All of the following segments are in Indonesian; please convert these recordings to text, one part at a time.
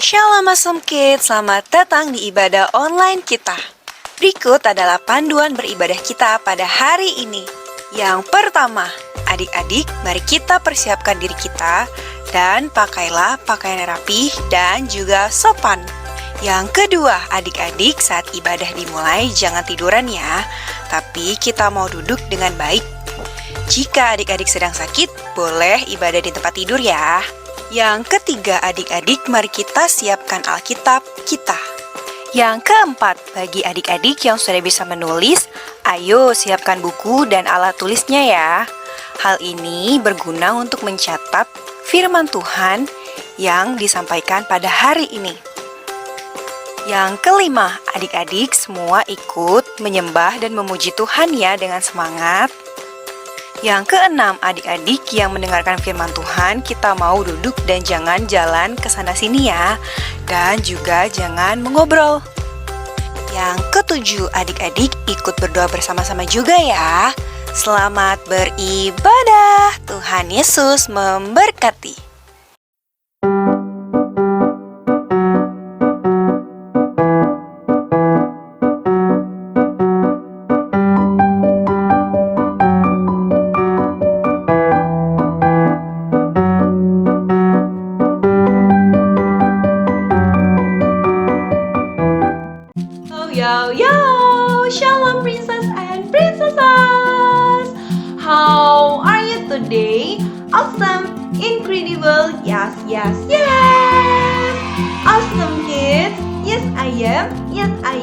Shalom Awesome Kids, selamat datang di ibadah online kita. Berikut adalah panduan beribadah kita pada hari ini. Yang pertama, adik-adik, mari kita persiapkan diri kita dan pakailah pakaian yang rapih dan juga sopan. Yang kedua, adik-adik, saat ibadah dimulai jangan tiduran ya, tapi kita mau duduk dengan baik. Jika adik-adik sedang sakit, boleh ibadah di tempat tidur ya. Yang ketiga, adik-adik, mari kita siapkan Alkitab kita. Yang keempat, bagi adik-adik yang sudah bisa menulis, ayo siapkan buku dan alat tulisnya ya. Hal ini berguna untuk mencatat firman Tuhan yang disampaikan pada hari ini. Yang kelima, adik-adik semua ikut menyembah dan memuji Tuhan ya dengan semangat. Yang keenam, adik-adik yang mendengarkan firman Tuhan, kita mau duduk dan jangan jalan ke sana sini ya. Dan juga jangan mengobrol. Yang ketujuh, adik-adik ikut berdoa bersama-sama juga ya. Selamat beribadah. Tuhan Yesus memberkati. Yo, Shalom Princess and Princesses! How are you today? Awesome, incredible, yes! Awesome kids, yes I am, yes I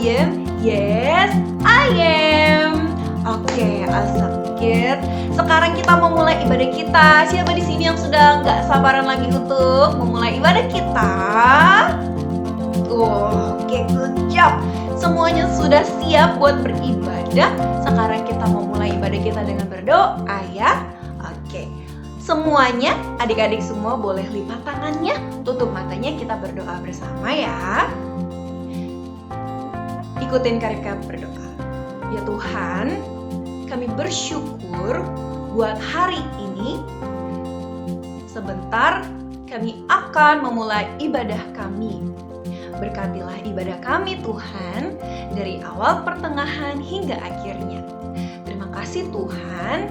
am. Oke, awesome kids. Sekarang kita mau mulai ibadah kita. Siapa di sini yang sudah nggak sabaran lagi untuk memulai ibadah kita? Oke, good job. Semuanya sudah siap buat beribadah. Sekarang kita mau mulai ibadah kita dengan berdoa ya. Oke. Semuanya, adik-adik semua boleh lipat tangannya, tutup matanya, kita berdoa bersama ya. Ikutin Karika berdoa. Ya Tuhan, kami bersyukur buat hari ini. Sebentar kami akan memulai ibadah kami. Berkatilah ibadah kami Tuhan, dari awal, pertengahan, hingga akhirnya. Terima kasih Tuhan.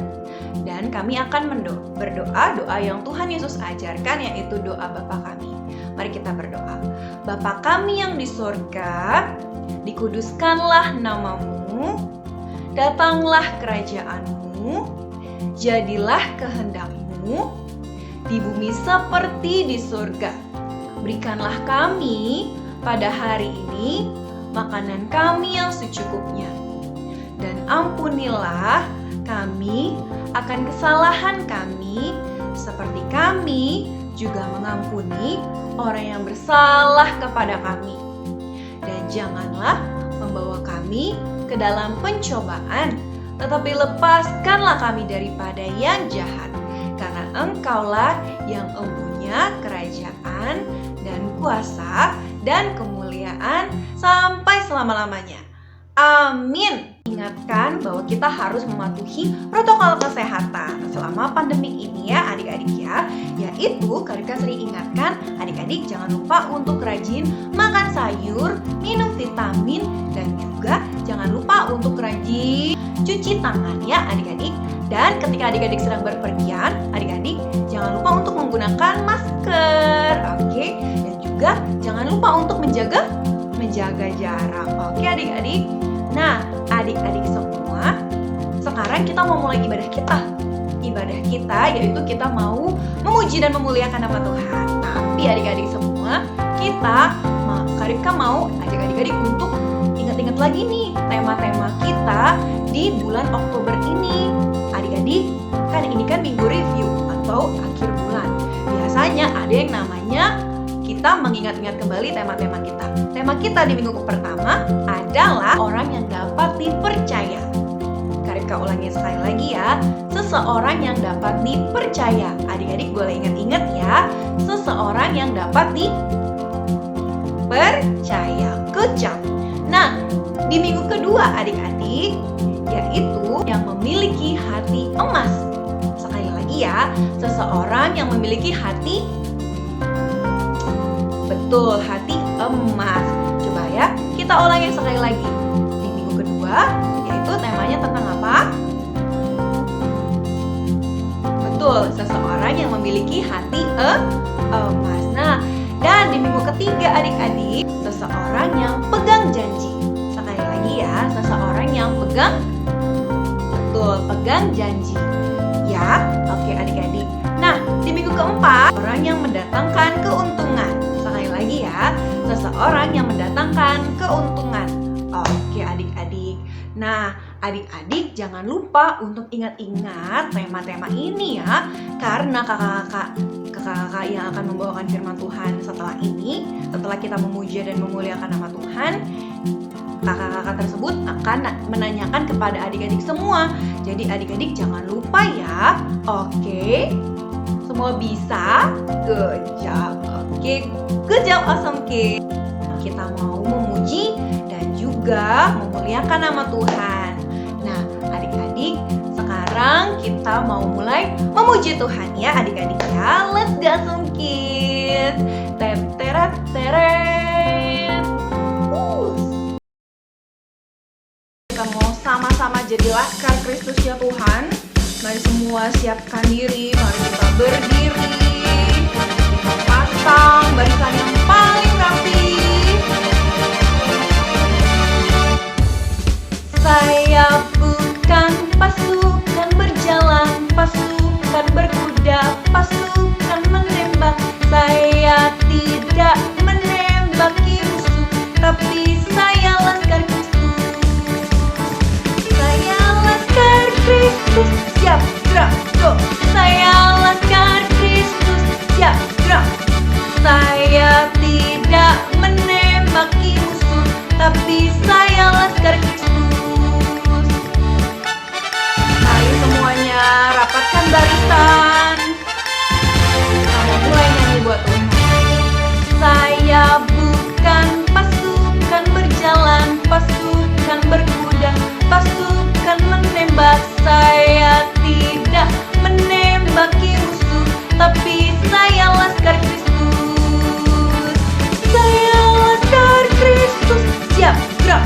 Dan kami akan berdoa doa yang Tuhan Yesus ajarkan, yaitu doa Bapa kami. Mari kita berdoa. Bapa kami yang di sorga, dikuduskanlah namamu, datanglah kerajaanmu, jadilah kehendakmu, di bumi seperti di sorga. Berikanlah kami pada hari ini makanan kami yang secukupnya. Dan ampunilah kami akan kesalahan kami, seperti kami juga mengampuni orang yang bersalah kepada kami. Dan janganlah membawa kami ke dalam pencobaan, tetapi lepaskanlah kami daripada yang jahat. Karena Engkaulah yang mempunyai kerajaan dan kuasa dan kemuliaan sampai selama-lamanya. Amin. Ingatkan bahwa kita harus mematuhi protokol kesehatan selama pandemi ini ya adik-adik ya. Yaitu Karika sering ingatkan adik-adik jangan lupa untuk rajin makan sayur, minum vitamin, dan juga jangan lupa untuk rajin cuci tangan ya adik-adik. Dan ketika adik-adik sedang berpergian, adik-adik jangan lupa untuk menggunakan masker. Oke. Dan juga jangan lupa untuk menjaga jarak. Oke adik-adik. Nah, adik-adik semua, sekarang kita mau mulai ibadah kita. Ibadah kita yaitu kita mau memuji dan memuliakan nama Tuhan. Tapi adik-adik semua, Karika mau ajak adik-adik untuk ingat-ingat lagi nih tema-tema kita di bulan Oktober ini. Adik-adik, kan ini kan minggu review atau akhir bulan. Biasanya ada yang namanya kita mengingat-ingat kembali tema-tema kita. Tema kita di minggu pertama adalah orang yang dapat dipercaya. Karika ulangi sekali lagi ya. Seseorang yang dapat dipercaya. Adik-adik boleh ingat-ingat ya. Seseorang yang dapat dipercaya. Good job. Nah, di minggu kedua adik-adik, yaitu yang memiliki hati emas. Sekali lagi ya, seseorang yang memiliki hati Betul, hati emas. Coba ya, kita ulangi sekali lagi. Di minggu kedua, yaitu temanya tentang apa? Betul, seseorang yang memiliki hati emas. Nah, dan di minggu ketiga adik-adik, seseorang yang pegang janji. Sekali lagi ya, seseorang yang pegang janji. Ya, oke adik-adik. Nah, di minggu keempat, orang yang mendatangkan keuntungan. Sekali lagi ya, seseorang yang mendatangkan keuntungan. Oke adik-adik. Nah, adik-adik jangan lupa untuk ingat-ingat tema-tema ini ya. Karena kakak-kakak yang akan membawakan firman Tuhan setelah ini, setelah kita memuji dan memuliakan nama Tuhan, kakak-kakak tersebut akan menanyakan kepada adik-adik semua. Jadi adik-adik jangan lupa ya. Oke, semua bisa? Good job. Oke, good job, awesome kids. Kita mau memuji dan juga memuliakan nama Tuhan. Nah, adik-adik, sekarang kita mau mulai memuji Tuhan ya adik-adik ya. Let's go awesome kids. Teret teret. Kita mau sama-sama jadi laskar Kristus ya Tuhan. Mari semua siapkan diri, mari kita berdiri. Kita pasang barisan yang paling rapi. Saya bukan pasukan berjalan, pasukan berkuda, pasukan menembak. Saya tidak menembaki musuh, tapi saya laskar Kristus. Saya laskar Kristus, siap gerak go. Saya laskar Kristus, siap gerak. Saya tidak menembaki musuh, tapi saya laskar Kristus. Mari semuanya rapatkan barisan. Kita mulai nyanyi buat Tuhan. Saya bukan pasukan berjalan, pasukan berkuda, pasukan menembak. Saya tidak menembaki musuh, tapi saya laskar Kristus. Saya laskar Kristus, siap gerak.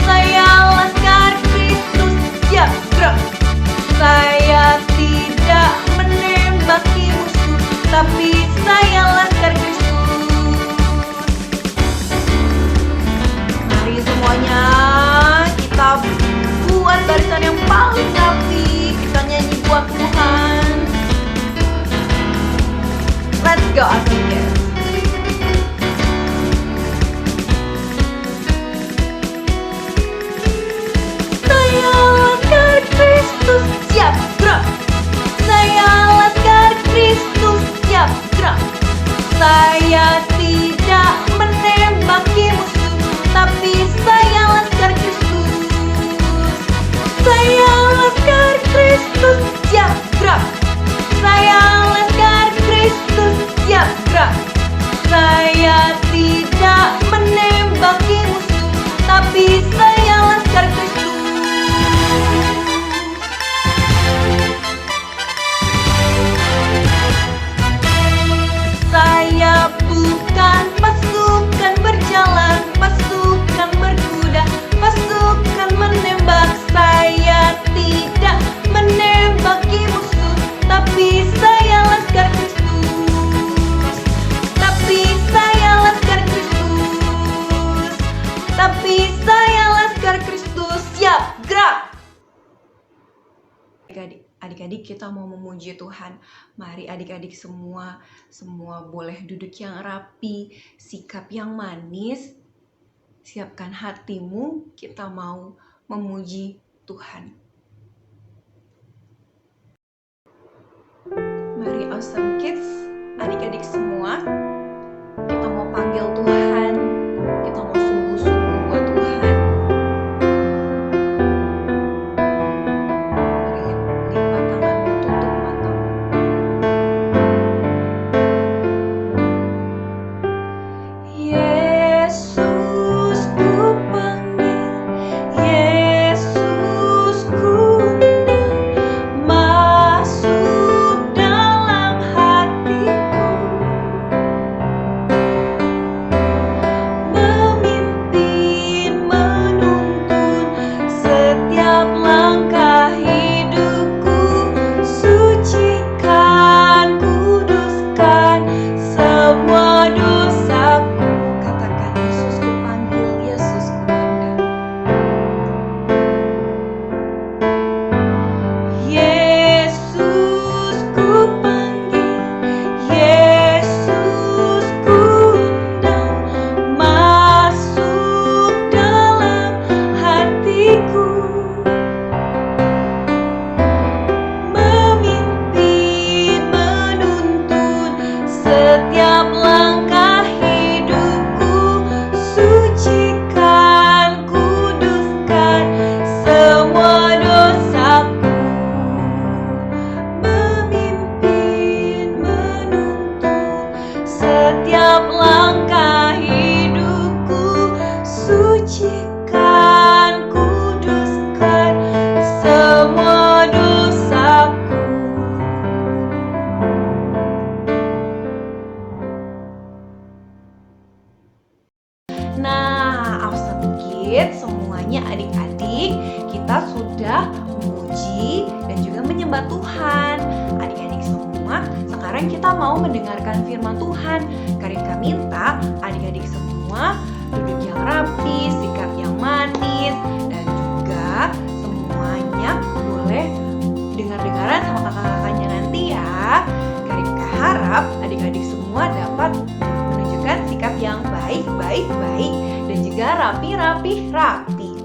Saya laskar Kristus, siap gerak. Saya tidak menembaki musuh, tapi saya laskar Kristus. Mari semuanya kita buat barisan yang paling rapi. Kita nyanyi buat Tuhan. Let's go awesome kids. Saya laskar Kristus, siap gerak. Saya laskar Kristus, siap gerak. Saya tidak menembaki musuh, tapi saya laskar Kristus. Saya laskar Kristus, siap gerak. Saya laskar Kristus, siap gerak. Saya tidak menembaki musuh, tapi saya laskar Kristus. Saya bukan pasukan berjalan, pasukan berkuda, pasukan menembak. Saya tidak menembaki musuh, tapi saya laskar Kristus. Tapi saya laskar Kristus. Tapi saya laskar Kristus. Siap, gerak. Adik-adik kita mau memuji Tuhan. Mari adik-adik semua boleh duduk yang rapi, sikap yang manis. Siapkan hatimu, kita mau memuji Tuhan. Mari awesome kids, adik-adik semua, kita mau panggil Tuhan. Kita mau sungguh-sungguh buat Tuhan. kita sudah memuji dan juga menyembah Tuhan. Adik-adik semua, sekarang kita mau mendengarkan firman Tuhan. Karika minta adik-adik semua duduk yang rapi, sikap yang manis, dan juga semuanya boleh dengar-dengaran sama kakak-kakaknya nanti ya. Karika harap adik-adik semua dapat menunjukkan sikap yang baik dan juga rapi.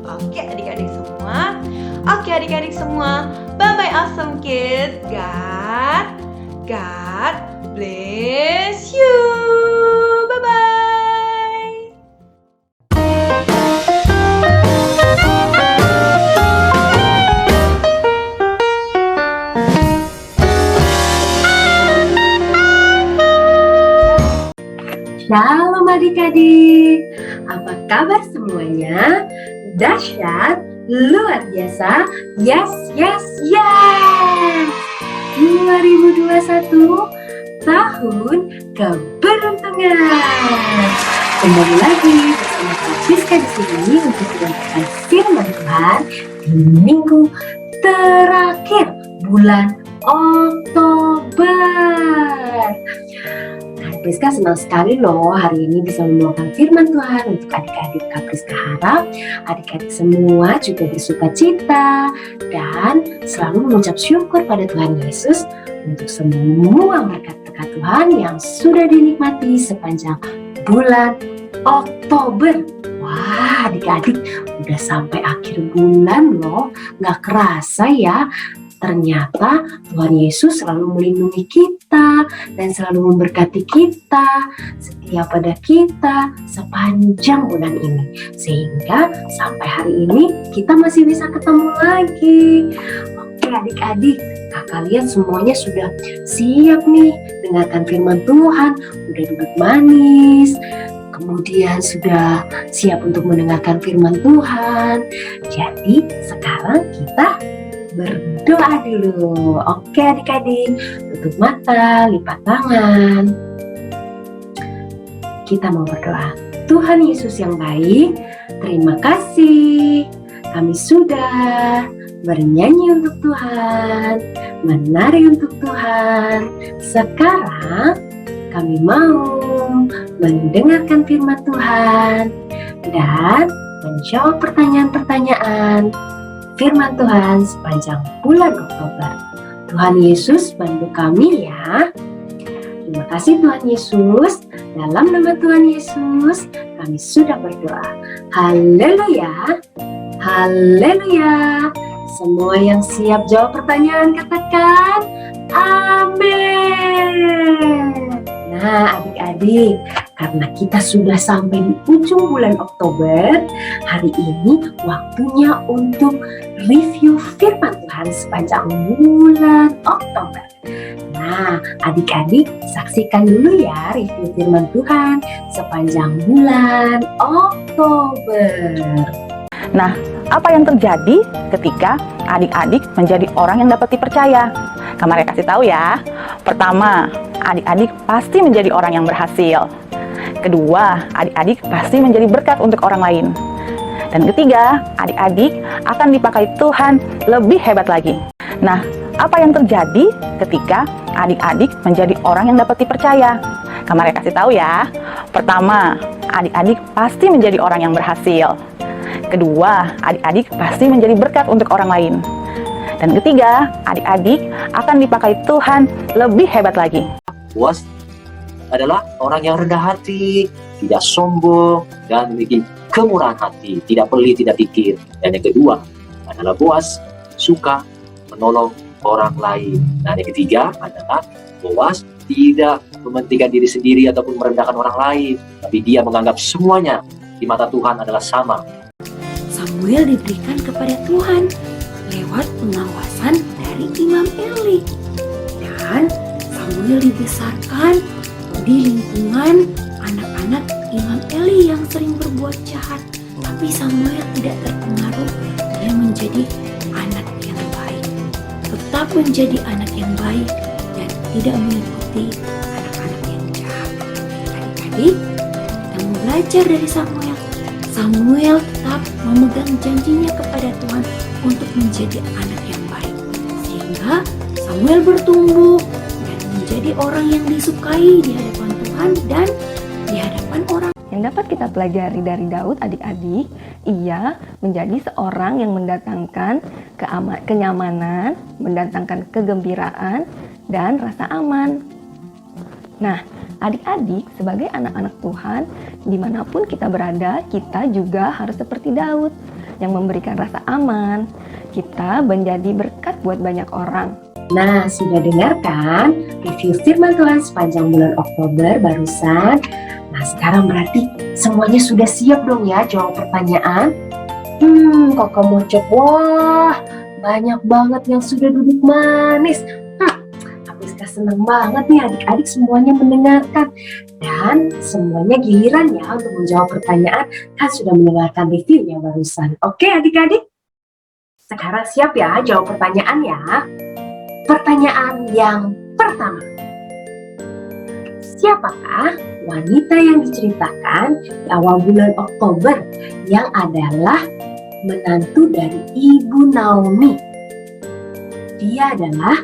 Oke adik-adik semua. Oke adik-adik semua. Bye-bye awesome kids. God bless you. Bye-bye. Shalom adik-adik, apa kabar semuanya? Dahsyat, luar biasa, yes! 2021, tahun keberuntungan. Kembali lagi bersama Kak Siska di sini untuk mendengarkan firman Tuhan di minggu terakhir bulan Oktober. Priska senang sekali loh hari ini bisa membawakan firman Tuhan untuk adik-adik. Kak Priska harap adik-adik semua juga bersuka cita dan selalu mengucap syukur pada Tuhan Yesus untuk semua berkat-berkat Tuhan yang sudah dinikmati sepanjang bulan Oktober. Wah adik-adik udah sampai akhir bulan loh, gak kerasa ya. Ternyata Tuhan Yesus selalu melindungi kita dan selalu memberkati kita, setia pada kita sepanjang bulan ini. Sehingga sampai hari ini kita masih bisa ketemu lagi. Oke adik-adik, kakak lihat semuanya sudah siap nih dengarkan firman Tuhan, udah duduk manis, kemudian sudah siap untuk mendengarkan firman Tuhan. Jadi sekarang kita berdoa dulu. Oke adik-adik, tutup mata, lipat tangan. Kita mau berdoa. Tuhan Yesus yang baik, terima kasih. Kami sudah bernyanyi untuk Tuhan, menari untuk Tuhan. Sekarang kami mau mendengarkan firman Tuhan dan menjawab pertanyaan-pertanyaan firman Tuhan sepanjang bulan Oktober. Tuhan Yesus bantu kami ya. Terima kasih Tuhan Yesus. Dalam nama Tuhan Yesus kami sudah berdoa. Haleluya. Haleluya. Semua yang siap jawab pertanyaan katakan amin. Nah adik-adik, karena kita sudah sampai di ujung bulan Oktober, hari ini waktunya untuk review firman Tuhan sepanjang bulan Oktober. Nah, adik-adik saksikan dulu ya review firman Tuhan sepanjang bulan Oktober. Nah, apa yang terjadi ketika adik-adik menjadi orang yang dapat dipercaya? Kamar kasih tahu ya. Pertama, adik-adik pasti menjadi orang yang berhasil. Kedua, adik-adik pasti menjadi berkat untuk orang lain. Dan ketiga, adik-adik akan dipakai Tuhan lebih hebat lagi. Nah, apa yang terjadi ketika adik-adik menjadi orang yang dapat dipercaya? Kamar kasih tahu ya. Pertama, adik-adik pasti menjadi orang yang berhasil. Kedua, adik-adik pasti menjadi berkat untuk orang lain. Dan ketiga, adik-adik akan dipakai Tuhan lebih hebat lagi. Boas adalah orang yang rendah hati, tidak sombong, dan memiliki kemurahan hati, tidak pelit, tidak pikir. Dan yang kedua adalah Boas suka menolong orang lain. Dan yang ketiga adalah Boas tidak mementingkan diri sendiri ataupun merendahkan orang lain, tapi dia menganggap semuanya di mata Tuhan adalah sama. Samuel diberikan kepada Tuhan lewat pengawasan dari Imam Eli. Dan Samuel dibesarkan di lingkungan anak-anak Imam Eli yang sering berbuat jahat. Tapi Samuel tidak terpengaruh, dia menjadi anak yang baik. Tetap menjadi anak yang baik dan tidak mengikuti anak-anak yang jahat. Adik-adik, kita belajar dari Samuel. Samuel tetap memegang janjinya kepada Tuhan untuk menjadi anak yang baik. Sehingga Samuel bertumbuh dan menjadi orang yang disukai di hadapan Tuhan dan di hadapan orang. Yang dapat kita pelajari dari Daud adik-adik, ia menjadi seorang yang mendatangkan kenyamanan, mendatangkan kegembiraan, dan rasa aman. Nah, adik-adik sebagai anak-anak Tuhan, dimanapun kita berada, kita juga harus seperti Daud yang memberikan rasa aman. Kita menjadi berkat buat banyak orang. Nah, sudah dengarkan review firman Tuhan sepanjang bulan Oktober barusan? Nah, sekarang berarti semuanya sudah siap dong ya jawab pertanyaan? Kakak mau cek, wah banyak banget yang sudah duduk manis. Aku senang banget nih adik-adik semuanya mendengarkan. Dan semuanya giliran ya untuk menjawab pertanyaan, kan sudah mendengarkan reviewnya barusan. Oke adik-adik? Sekarang siap ya jawab pertanyaan ya. Pertanyaan yang pertama. Siapakah wanita yang diceritakan di awal bulan Oktober yang adalah menantu dari Ibu Naomi? Dia adalah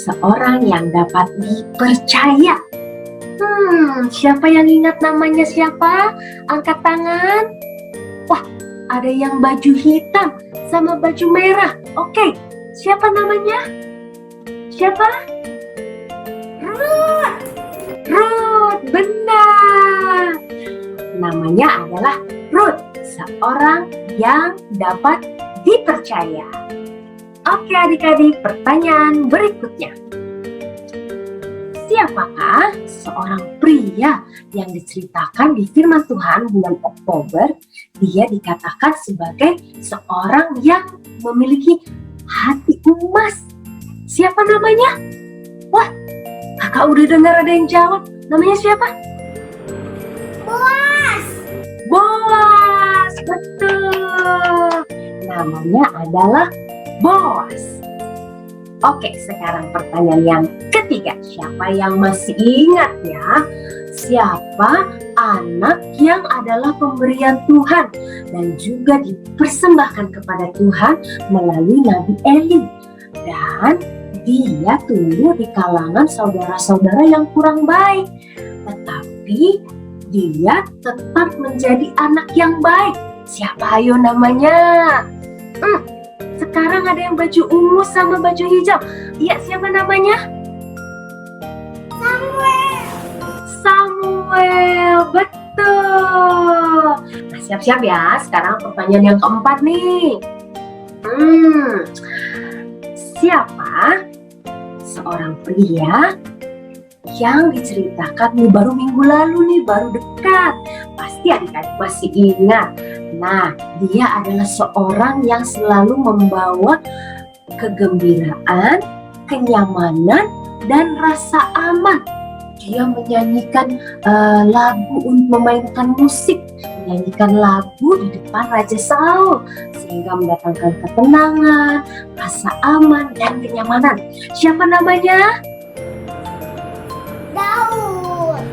seorang yang dapat dipercaya. Siapa yang ingat namanya siapa? Angkat tangan. Wah, ada yang baju hitam sama baju merah. Oke, siapa namanya? Siapa? Ruth, benar. Namanya adalah Ruth, seorang yang dapat dipercaya. Oke adik-adik, pertanyaan berikutnya. Siapakah seorang pria yang diceritakan di firman Tuhan bulan Oktober? Dia dikatakan sebagai seorang yang memiliki hati emas. Siapa namanya? Wah, kakak udah dengar ada yang jawab. Namanya siapa? Boas, betul. Namanya adalah Boas. Oke, sekarang pertanyaan yang ketiga. Siapa yang masih ingat ya? Siapa anak yang adalah pemberian Tuhan dan juga dipersembahkan kepada Tuhan melalui Nabi Eli? Dan dia tumbuh di kalangan saudara-saudara yang kurang baik. Tetapi dia tetap menjadi anak yang baik. Siapa ayo namanya? Sekarang ada yang baju ungu sama baju hijau. Iya, siapa namanya? Samuel, betul. Nah, siap-siap ya. Sekarang pertanyaan yang keempat nih. Siapa seorang pria yang diceritakan baru minggu lalu nih, baru dekat? Pasti adik-adik masih ingat. Nah, dia adalah seorang yang selalu membawa kegembiraan, kenyamanan, dan rasa aman. Dia menyanyikan lagu untuk memainkan musik, menyanyikan lagu di depan Raja Saul, sehingga mendatangkan ketenangan, rasa aman, dan kenyamanan. Siapa namanya? Daud.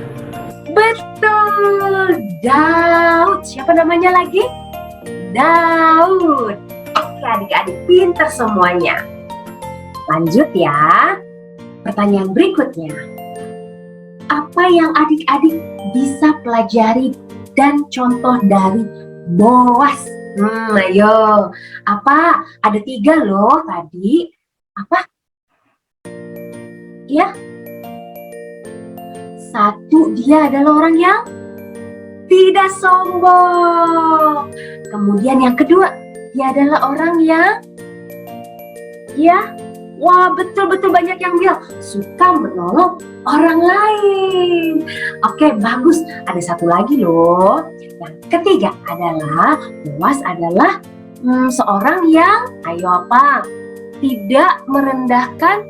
Betul, Daud. Siapa namanya lagi? Daud. Oke adik-adik, pinter semuanya. Lanjut ya. Pertanyaan berikutnya. Apa yang adik-adik bisa pelajari dan contoh dari Boas? Ayo. Apa? Ada 3 loh tadi. Apa? Ya. 1, dia adalah orang yang tidak sombong. Kemudian yang kedua, dia adalah orang yang wah betul-betul banyak yang bilang suka menolong orang lain. Oke, bagus. Ada 1 lagi loh. Yang ketiga adalah Boas adalah seorang yang tidak merendahkan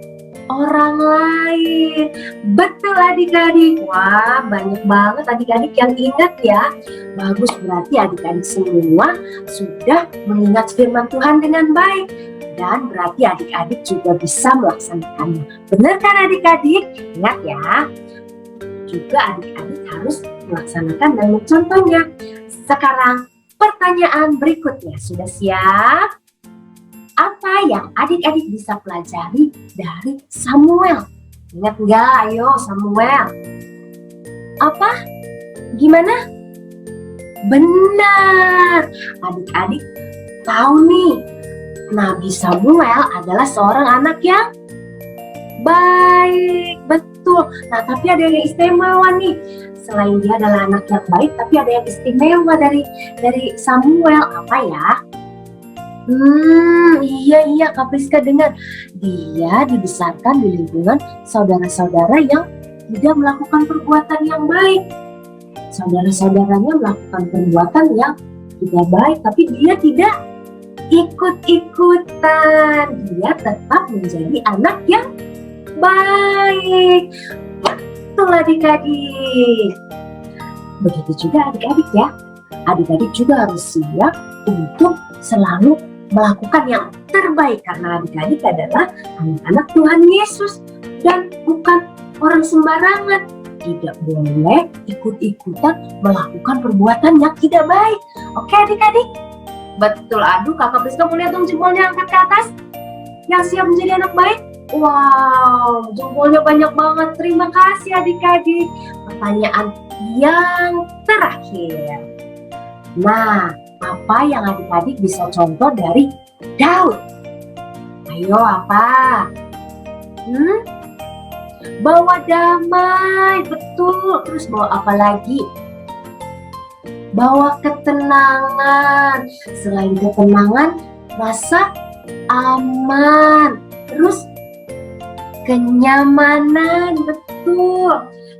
orang lain. Betul adik-adik. Wah, banyak banget adik-adik yang ingat ya. Bagus, berarti adik-adik semua sudah mengingat firman Tuhan dengan baik. Dan berarti adik-adik juga bisa melaksanakannya. Benar kan adik-adik? Ingat ya. Juga adik-adik harus melaksanakan dan mencontohnya. Sekarang pertanyaan berikutnya. Sudah siap? Apa yang adik-adik bisa pelajari dari Samuel? Ingat nggak? Ayo Samuel. Apa? Gimana? Benar. Adik-adik tahu nih, Nabi Samuel adalah seorang anak yang baik. Betul. Nah, tapi ada yang istimewa nih. Selain dia adalah anak yang baik, tapi ada yang istimewa dari Samuel. Apa ya? Iya Kak Priska dengar. Dia dibesarkan di lingkungan saudara-saudara yang tidak melakukan perbuatan yang baik. Saudara-saudaranya melakukan perbuatan yang tidak baik, tapi dia tidak ikut-ikutan. Dia tetap menjadi anak yang baik. Betul adik-adik. Begitu juga adik-adik ya. Adik-adik juga harus siap untuk selalu melakukan yang terbaik, karena adik-adik adalah anak-anak Tuhan Yesus dan bukan orang sembarangan. Tidak boleh ikut-ikutan melakukan perbuatan yang tidak baik. Oke adik-adik? Betul. Aduh, Kakak Priska mau lihat dong jempolnya angkat ke atas. Yang siap menjadi anak baik? Wow, jempolnya banyak banget. Terima kasih adik-adik. Pertanyaan yang terakhir. Nah, apa yang adik-adik bisa contoh dari Daud? Ayo, apa? Bawa damai, betul. Terus bawa apa lagi? Bawa ketenangan. Selain ketenangan, rasa aman. Terus kenyamanan, betul.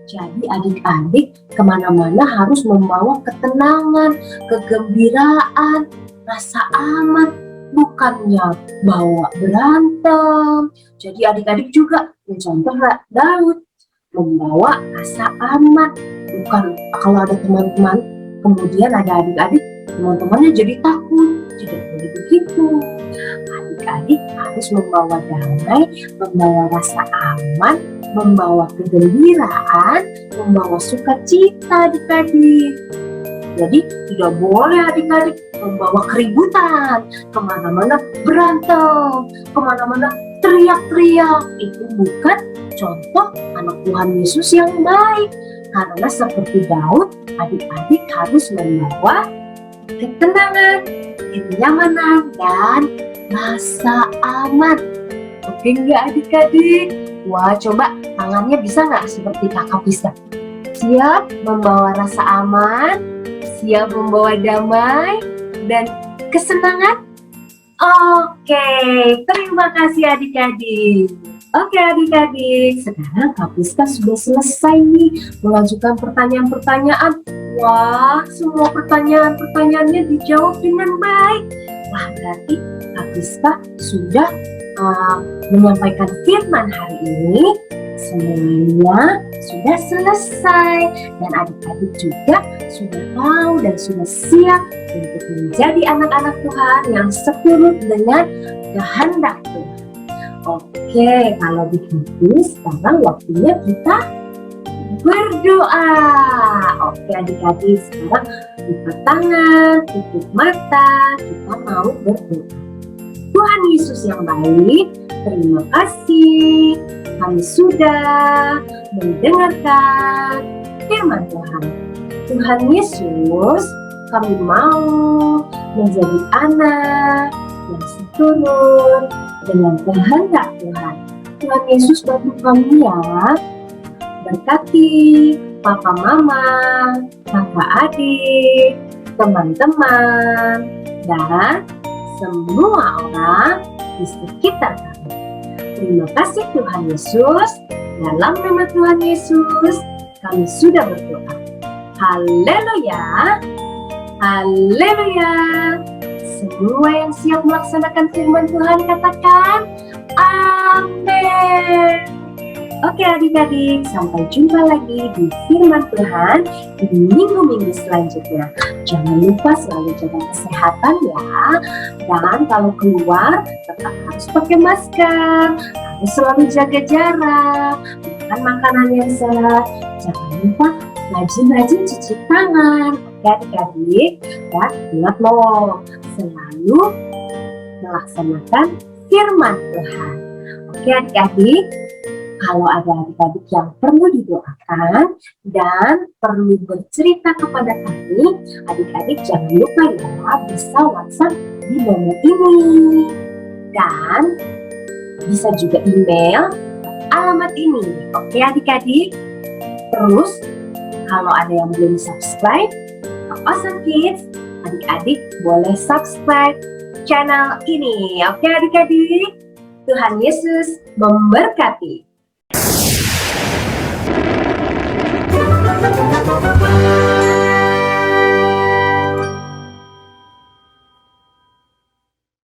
Jadi adik-adik kemana-mana harus membawa ketenangan, kegembiraan, rasa aman, bukannya bawa berantem. Jadi adik-adik juga mencontoh Daud, membawa rasa aman. Bukan kalau ada teman-teman, kemudian ada adik-adik, teman-temannya jadi takut. Tidak boleh begitu. Adik-adik harus membawa damai, membawa rasa aman, membawa kegembiraan, membawa sukacita adik-adik. Jadi tidak boleh adik-adik membawa keributan, kemana-mana berantem, kemana-mana teriak-teriak. Itu bukan contoh anak Tuhan Yesus yang baik. Karena seperti Daud, adik-adik harus membawa ketenangan, kenyamanan, dan rasa aman. Oke nggak adik-adik? Wah, coba tangannya bisa nggak seperti Kakak bisa? Siap membawa rasa aman, siap membawa damai, dan kesenangan? Oke, terima kasih adik-adik. Oke adik-adik, sekarang Kak Priska sudah selesai nih mengajukan pertanyaan-pertanyaan. Wah, semua pertanyaan-pertanyaannya dijawab dengan baik. Wah, berarti Kak Priska sudah menyampaikan firman hari ini. Semuanya sudah selesai dan adik-adik juga sudah tahu dan sudah siap untuk menjadi anak-anak Tuhan yang seturut dengan kehendak Tuhan. Oke, kalau begitu sekarang waktunya kita berdoa. Oke adik-adik, sekarang buka tangan, tutup mata, kita mau berdoa. Tuhan Yesus yang baik, terima kasih kami sudah mendengarkan firman Tuhan. Tuhan Yesus, kami mau menjadi anak yang seturut dengan kehendak Tuhan. Tuhan Yesus bantu kami ya. Berkati papa mama, kakak adik, teman-teman, dan semua orang di sekitar kami. Terima kasih Tuhan Yesus. Dalam nama Tuhan Yesus, kami sudah berdoa. Haleluya. Haleluya. Semua yang siap melaksanakan firman Tuhan katakan amin. Oke adik-adik, sampai jumpa lagi di firman Tuhan di minggu-minggu selanjutnya. Jangan lupa selalu jaga kesehatan ya. Dan kalau keluar tetap harus pakai masker, harus selalu jaga jarak, makan makanan yang sehat. Jangan lupa rajin-rajin cuci tangan. Oke adik-adik, dan ingat loh, selalu melaksanakan firman Tuhan. Oke adik-adik, kalau ada adik-adik yang perlu didoakan dan perlu bercerita kepada kami, adik-adik jangan lupa ya bisa WhatsApp di nomor ini. Dan bisa juga email alamat ini. Oke adik-adik. Terus kalau ada yang belum subscribe ke Awesome Kids, adik-adik boleh subscribe channel ini. Oke adik-adik. Tuhan Yesus memberkati.